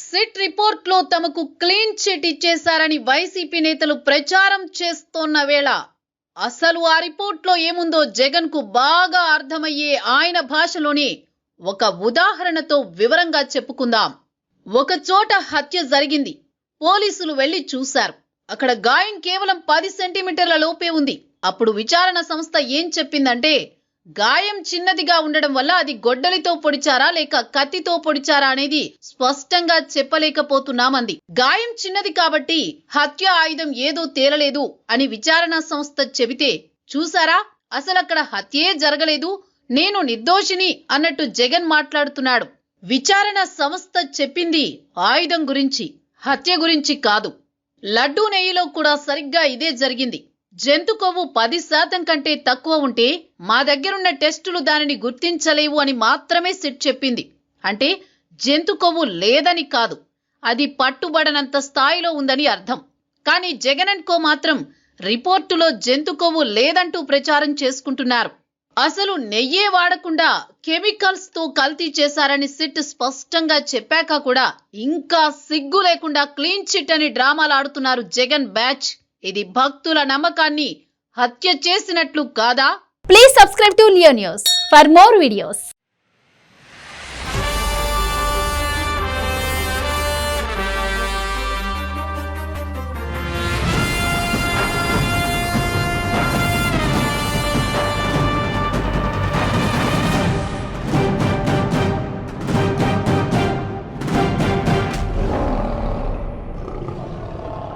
SIT report లో తమకు clean chit ఇచ్చేశారని YCP నేతలు ప్రచారం చేస్తోన్న వేళ అసలు ఆ రిపోర్ట్ లో ఏముందో జగన్ కు బాగా అర్థమయ్యే ఆయన భాషలోనే ఒక ఉదాహరణతో వివరంగా చెప్పుకుందాం. ఒక చోట హత్య జరిగింది. పోలీసులు వెళ్లి చూశారు. అక్కడ గాయం కేవలం 10 సెంటీమీటర్ల లోపే ఉంది. అప్పుడు విచారణ సంస్థ ఏం చెప్పిందంటే గాయం చిన్నదిగా ఉండడం వల్ల అది గొడ్డలితో పొడిచారా లేక కత్తితో పొడిచారా అనేది స్పష్టంగా చెప్పలేకపోతున్నామంది. గాయం చిన్నది కాబట్టి హత్య ఆయుధం ఏదో తేలలేదు అని విచారణ సంస్థ చెబితే చూసారా అసలక్కడ హత్యే జరగలేదు, నేను నిర్దోషిని అన్నట్టు జగన్ మాట్లాడుతున్నాడు. విచారణ సంస్థ చెప్పింది ఆయుధం గురించి, హత్య గురించి కాదు. లడ్డూ నెయ్యిలో కూడా సరిగ్గా ఇదే జరిగింది. జంతు కొవ్వు 10% కంటే తక్కువ ఉంటే మా దగ్గరున్న టెస్టులు దానిని గుర్తించలేవు అని మాత్రమే సిట్ చెప్పింది. అంటే జంతు కొవ్వు లేదని కాదు, అది పట్టుబడనంత స్థాయిలో ఉందని అర్థం. కానీ జగన్ అండ్ కో మాత్రం రిపోర్టులో జంతు కొవ్వు లేదంటూ ప్రచారం చేసుకుంటున్నారు. అసలు నెయ్యే వాడకుండా కెమికల్స్ తో కల్తీ చేశారని సిట్ స్పష్టంగా చెప్పాక కూడా ఇంకా సిగ్గు లేకుండా క్లీన్ చిట్ అని డ్రామాలు ఆడుతున్నారు జగన్ బ్యాచ్. ఇది భక్తుల నమ్మకాన్ని హత్య చేసినట్లు కాదా? Please subscribe to Leo News for more videos.